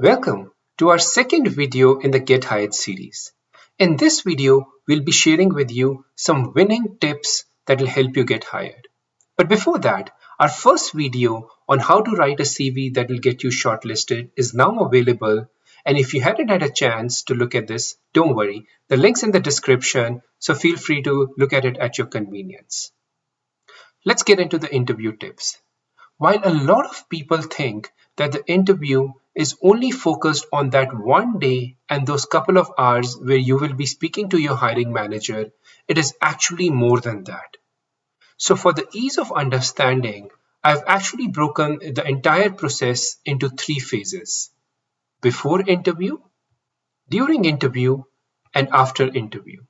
Welcome to our second video in the Get Hired series. In this video, we'll be sharing with you some winning tips that will help you get hired. But before that, our first video on how to write a CV that will get you shortlisted is now available. And if you hadn't had a chance to look at this, don't worry. The link's in the description, so feel free to look at it at your convenience. Let's get into the interview tips. While a lot of people think that the interview is only focused on that one day and those couple of hours where you will be speaking to your hiring manager, it is actually more than that. So for the ease of understanding, I've actually broken the entire process into 3 phases: before interview, during interview, and after interview.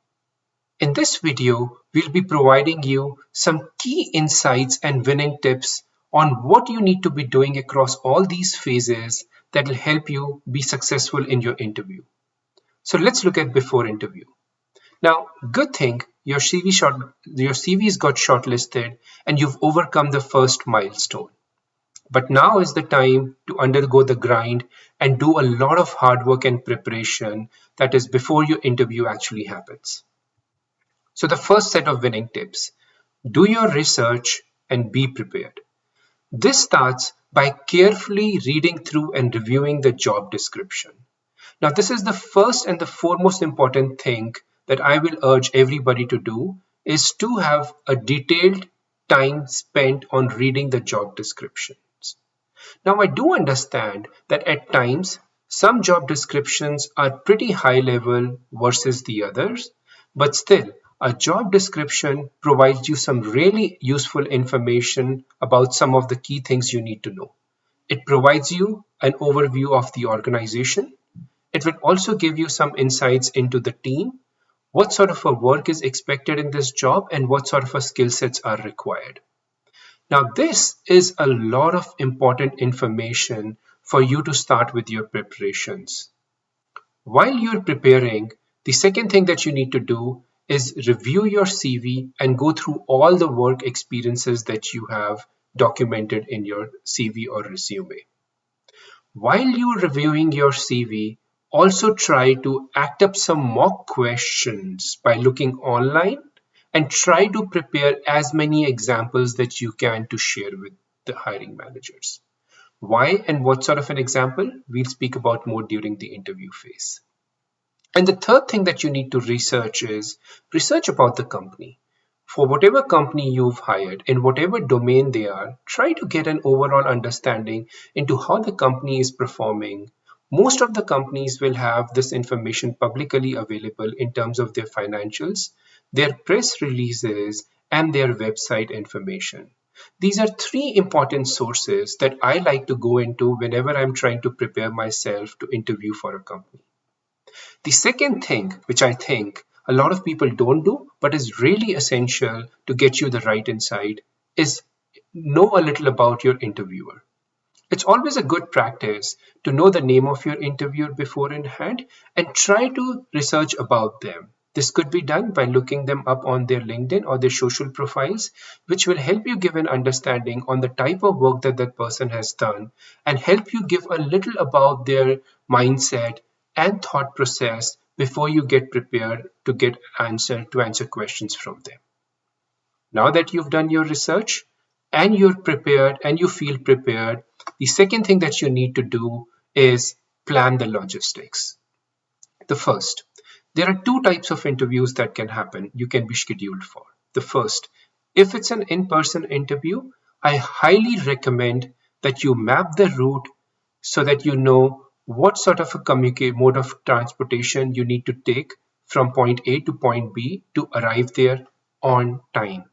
In this video, we'll be providing you some key insights and winning tips on what you need to be doing across all these phases that will help you be successful in your interview. So let's look at before interview. Now, good thing your CV's got shortlisted and you've overcome the first milestone. But now is the time to undergo the grind and do a lot of hard work and preparation, that is before your interview actually happens. So the first set of winning tips: do your research and be prepared. This starts by carefully reading through and reviewing the job description. Now, this is the first and the foremost important thing that I will urge everybody to do, is to have a detailed time spent on reading the job descriptions. Now, I do understand that at times some job descriptions are pretty high level versus the others, but still, a job description provides you some really useful information about some of the key things you need to know. It provides you an overview of the organization. It will also give you some insights into the team, what sort of a work is expected in this job, and what sort of a skill sets are required. Now, this is a lot of important information for you to start with your preparations. While you're preparing, the second thing that you need to do is review your CV and go through all the work experiences that you have documented in your CV or resume. While you're reviewing your CV, also try to act up some mock questions by looking online and try to prepare as many examples that you can to share with the hiring managers. Why and what sort of an example? We'll speak about more during the interview phase. And the third thing that you need to research is research about the company. For whatever company you've hired, in whatever domain they are, try to get an overall understanding into how the company is performing. Most of the companies will have this information publicly available in terms of their financials, their press releases, and their website information. These are 3 important sources that I like to go into whenever I'm trying to prepare myself to interview for a company. The second thing, which I think a lot of people don't do, but is really essential to get you the right insight, is know a little about your interviewer. It's always a good practice to know the name of your interviewer before in hand and try to research about them. This could be done by looking them up on their LinkedIn or their social profiles, which will help you give an understanding on the type of work that that person has done and help you give a little about their mindset and thought process before you get prepared to answer questions from them. Now that you've done your research and you're prepared and you feel prepared, the second thing that you need to do is plan the logistics. The first, there are 2 types of interviews that can happen, you can be scheduled for. The first, if it's an in-person interview, I highly recommend that you map the route so that you know what sort of a mode of transportation you need to take from point A to point B to arrive there on time.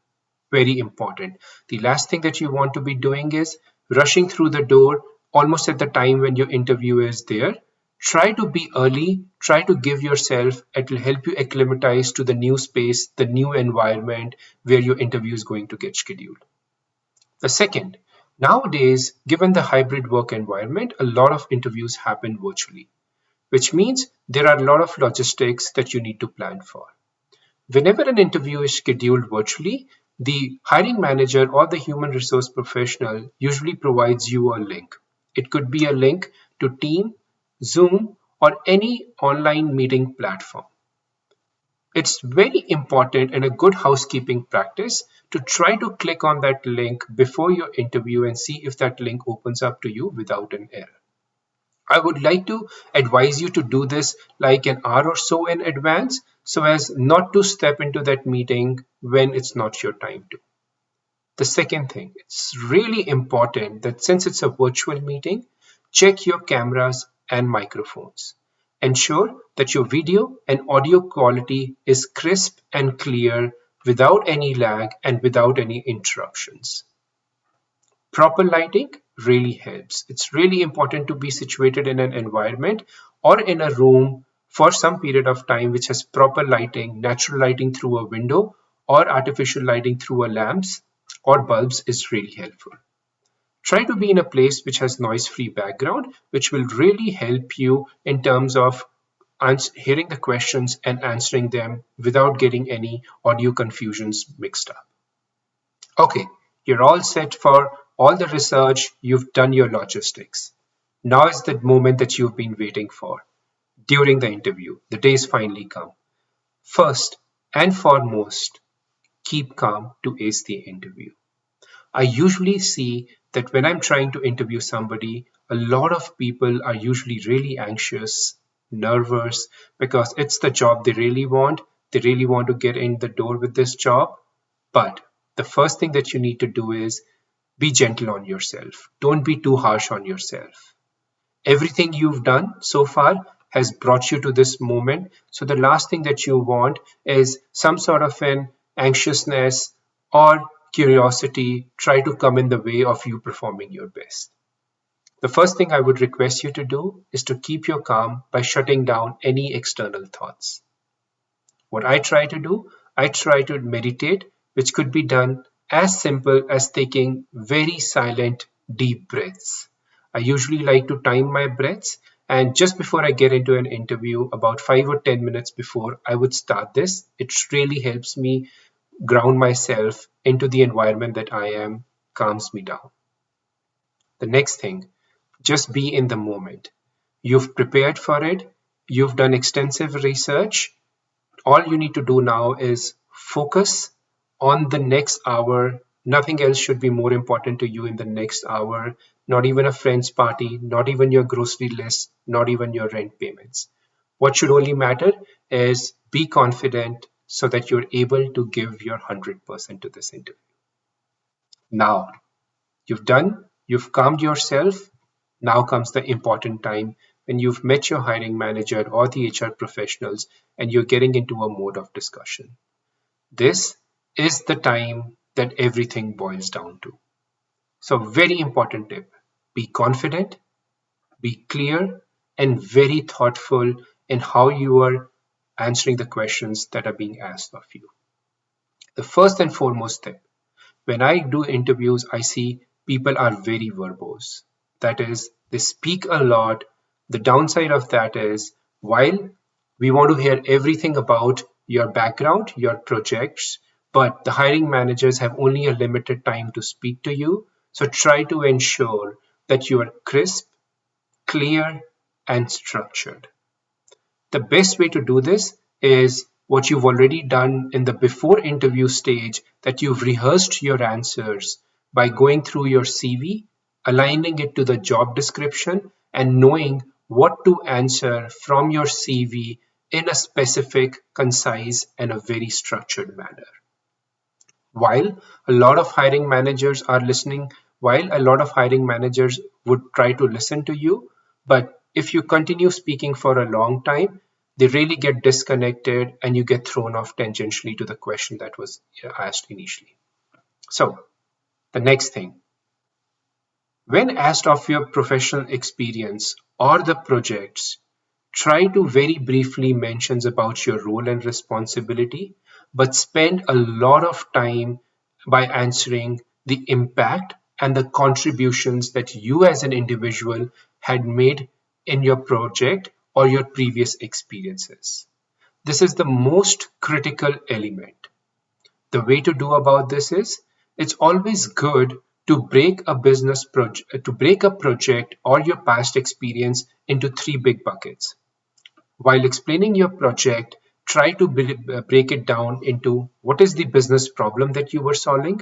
Very important. The last thing that you want to be doing is rushing through the door almost at the time when your interview is there. Try to be early, try to give yourself, it will help you acclimatize to the new space, the new environment where your interview is going to get scheduled. The second, nowadays, given the hybrid work environment, a lot of interviews happen virtually, which means there are a lot of logistics that you need to plan for. Whenever an interview is scheduled virtually, the hiring manager or the human resource professional usually provides you a link. It could be a link to Zoom, or any online meeting platform. It's very important and a good housekeeping practice to try to click on that link before your interview and see if that link opens up to you without an error. I would like to advise you to do this like an hour or so in advance so as not to step into that meeting when it's not your time to. The second thing, it's really important that since it's a virtual meeting, check your cameras and microphones. Ensure that your video and audio quality is crisp and clear without any lag and without any interruptions. Proper lighting really helps. It's really important to be situated in an environment or in a room for some period of time which has proper lighting, natural lighting through a window or artificial lighting through a lamps or bulbs is really helpful. Try to be in a place which has noise-free background, which will really help you in terms of hearing the questions and answering them without getting any audio confusions mixed up. Okay, you're all set for all the research, you've done your logistics. Now is the moment that you've been waiting for. During the interview, the day's finally come. First and foremost, keep calm to ace the interview. I usually see that when I'm trying to interview somebody, a lot of people are usually really anxious, nervous, because it's the job they really want. They really want to get in the door with this job. But the first thing that you need to do is be gentle on yourself. Don't be too harsh on yourself. Everything you've done so far has brought you to this moment. So the last thing that you want is some sort of an anxiousness or curiosity try to come in the way of you performing your best. The first thing I would request you to do is to keep your calm by shutting down any external thoughts. What I try to do, I try to meditate, which could be done as simple as taking very silent, deep breaths. I usually like to time my breaths, and just before I get into an interview, about 5 or 10 minutes before I would start this, it really helps me ground myself into the environment that I am, calms me down. The next thing, just be in the moment. You've prepared for it, you've done extensive research. All you need to do now is focus on the next hour. Nothing else should be more important to you in the next hour, not even a friend's party, not even your grocery list, not even your rent payments. What should only matter is be confident so that you're able to give your 100% to this interview. Now, you've calmed yourself. Now comes the important time when you've met your hiring manager or the HR professionals and you're getting into a mode of discussion. This is the time that everything boils down to. So, very important tip, be confident, be clear, and very thoughtful in how you are answering the questions that are being asked of you. The first and foremost tip, when I do interviews, I see people are very verbose. That is, they speak a lot. The downside of that is, while we want to hear everything about your background, your projects, but the hiring managers have only a limited time to speak to you. So try to ensure that you are crisp, clear, and structured. The best way to do this is what you've already done in the before interview stage, that you've rehearsed your answers by going through your CV, aligning it to the job description, and knowing what to answer from your CV in a specific, concise, and a very structured manner. While a lot of hiring managers are listening, while a lot of hiring managers would try to listen to you, but if you continue speaking for a long time, they really get disconnected and you get thrown off tangentially to the question that was asked initially. So, the next thing, when asked of your professional experience or the projects, try to very briefly mention about your role and responsibility, but spend a lot of time by answering the impact and the contributions that you as an individual had made in your project or your previous experiences. This is the most critical element. The way to do about this is, it's always good to break a project or your past experience into three big buckets. While explaining your project, try to break it down into what is the business problem that you were solving,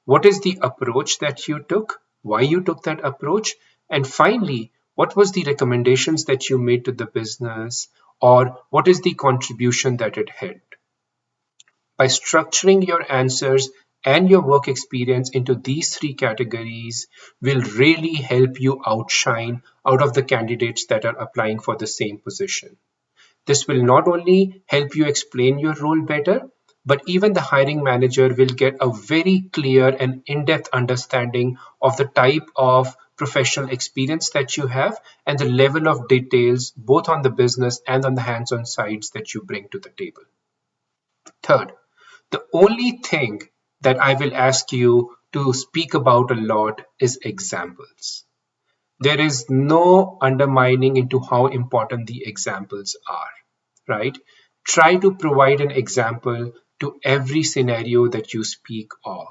what is the approach that you took, why you took that approach, and finally, what was the recommendations that you made to the business, or what is the contribution that it had. By structuring your answers and your work experience into these three categories will really help you outshine out of the candidates that are applying for the same position. This will not only help you explain your role better, but even the hiring manager will get a very clear and in-depth understanding of the type of professional experience that you have and the level of details both on the business and on the hands-on sides that you bring to the table. Third, the only thing that I will ask you to speak about a lot is examples. There is no undermining into how important the examples are, right? Try to provide an example to every scenario that you speak of.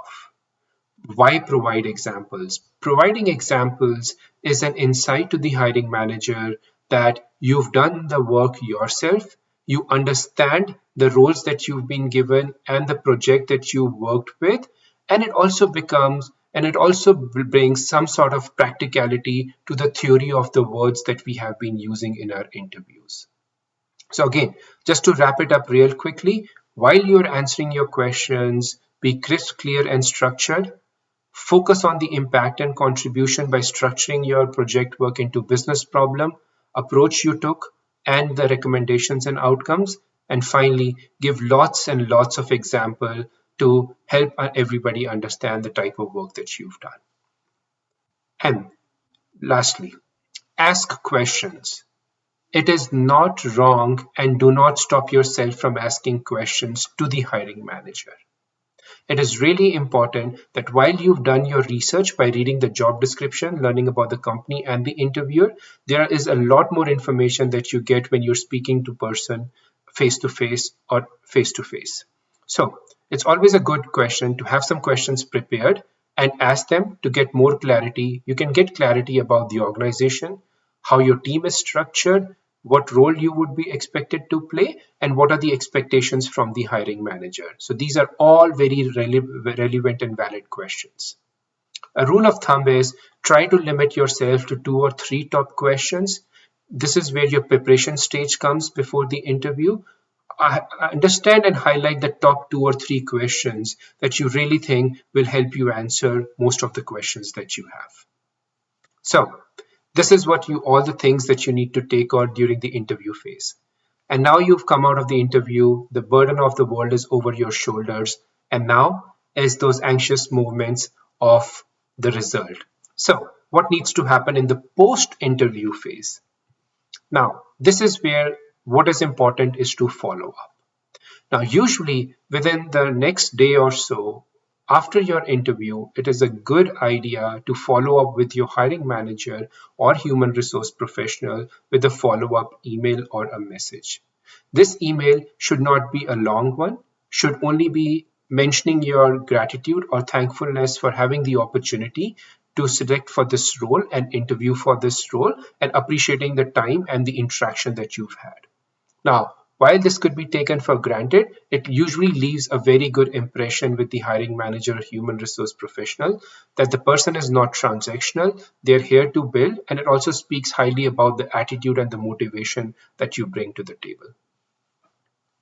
Why provide examples? Providing examples is an insight to the hiring manager that you've done the work yourself, you understand the roles that you've been given and the project that you worked with, and it also brings some sort of practicality to the theory of the words that we have been using in our interviews. So again, just to wrap it up real quickly, while you're answering your questions, be crisp, clear, and structured. Focus on the impact and contribution by structuring your project work into business problem, approach you took, and the recommendations and outcomes. And finally, give lots and lots of example to help everybody understand the type of work that you've done. And lastly, ask questions. It is not wrong, and do not stop yourself from asking questions to the hiring manager. It is really important that while you've done your research by reading the job description, learning about the company and the interviewer, there is a lot more information that you get when you're speaking to person face to face or face to face. So it's always a good question to have some questions prepared and ask them to get more clarity. You can get clarity about the organization, how your team is structured, what role you would be expected to play, and what are the expectations from the hiring manager. So these are all very relevant and valid questions. A rule of thumb is try to limit yourself to 2 or 3 top questions. This is where your preparation stage comes before the interview. Understand and highlight the top 2 or 3 questions that you really think will help you answer most of the questions that you have. So this is all the things that you need to take on during the interview phase. And now you've come out of the interview, the burden of the world is over your shoulders, and now is those anxious moments of the result. So what needs to happen in the post-interview phase? Now, this is where what is important is to follow up. Now, usually within the next day or so, after your interview, it is a good idea to follow up with your hiring manager or human resource professional with a follow-up email or a message. This email should not be a long one, should only be mentioning your gratitude or thankfulness for having the opportunity to select for this role and interview for this role, and appreciating the time and the interaction that you've had. Now, while this could be taken for granted, it usually leaves a very good impression with the hiring manager or human resource professional that the person is not transactional, they're here to build, and it also speaks highly about the attitude and the motivation that you bring to the table.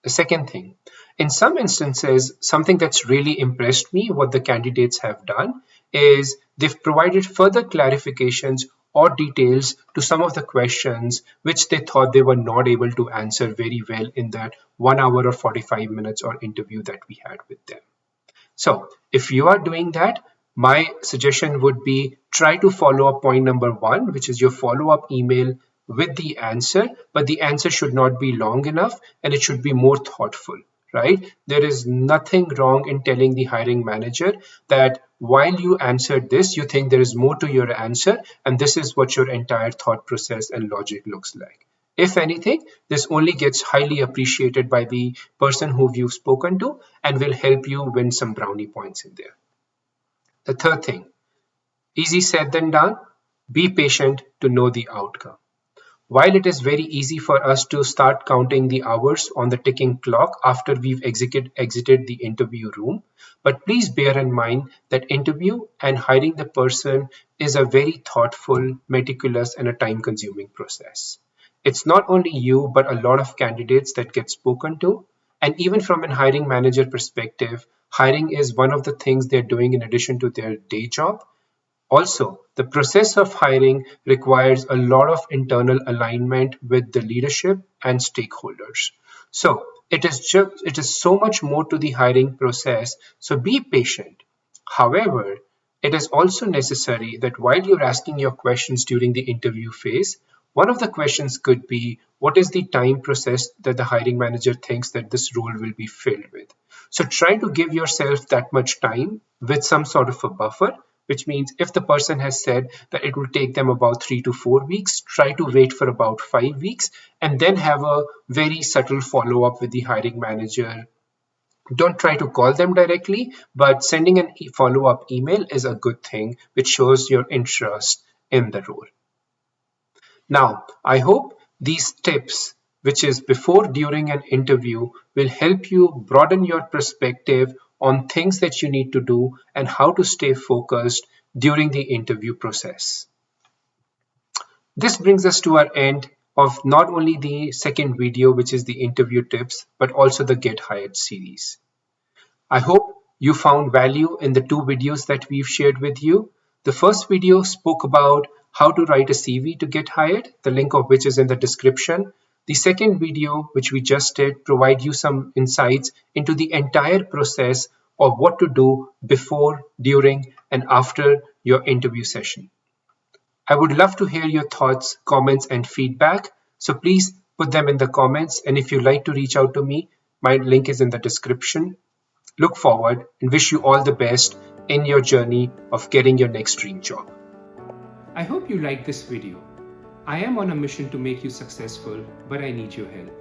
The second thing, in some instances, something that's really impressed me, what the candidates have done, is they've provided further clarifications or details to some of the questions which they thought they were not able to answer very well in that 1 hour or 45 minutes or interview that we had with them. So if you are doing that, my suggestion would be try to follow up point number 1, which is your follow-up email with the answer, but the answer should not be long enough and it should be more thoughtful, right? There is nothing wrong in telling the hiring manager that while you answered this, you think there is more to your answer, and this is what your entire thought process and logic looks like. If anything, this only gets highly appreciated by the person who you've spoken to and will help you win some brownie points in there. The third thing, Easy said than done. Be patient to know the outcome. While it is very easy for us to start counting the hours on the ticking clock after we've exited the interview room, but please bear in mind that interview and hiring the person is a very thoughtful, meticulous, and a time-consuming process. It's not only you, but a lot of candidates that get spoken to. And even from a hiring manager perspective, hiring is one of the things they're doing in addition to their day job. Also, the process of hiring requires a lot of internal alignment with the leadership and stakeholders. So it is so much more to the hiring process. So be patient. However, it is also necessary that while you're asking your questions during the interview phase, one of the questions could be, what is the time process that the hiring manager thinks that this role will be filled with? So try to give yourself that much time with some sort of a buffer, which means if the person has said that it will take them about 3 to 4 weeks, try to wait for about 5 weeks and then have a very subtle follow up with the hiring manager. Don't try to call them directly, but sending an follow up email is a good thing, which shows your interest in the role. Now, I hope these tips, which is before, during an interview, will help you broaden your perspective on things that you need to do and how to stay focused during the interview process. This brings us to our end of not only the second video, which is the interview tips, but also the Get Hired series. I hope you found value in the two videos that we've shared with you. The first video spoke about how to write a CV to get hired, the link of which is in the description. The second video, which we just did, provide you some insights into the entire process of what to do before, during, and after your interview session. I would love to hear your thoughts, comments, and feedback. So please put them in the comments. And if you'd like to reach out to me, my link is in the description. Look forward and wish you all the best in your journey of getting your next dream job. I hope you liked this video. I am on a mission to make you successful, but I need your help.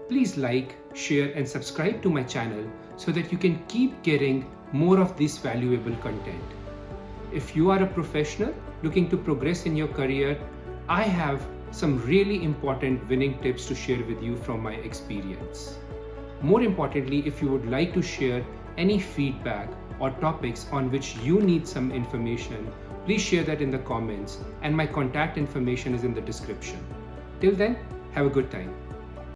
Please like, share, and subscribe to my channel so that you can keep getting more of this valuable content. If you are a professional looking to progress in your career, I have some really important winning tips to share with you from my experience. More importantly, if you would like to share any feedback or topics on which you need some information, please share that in the comments, and my contact information is in the description. Till then, have a good time.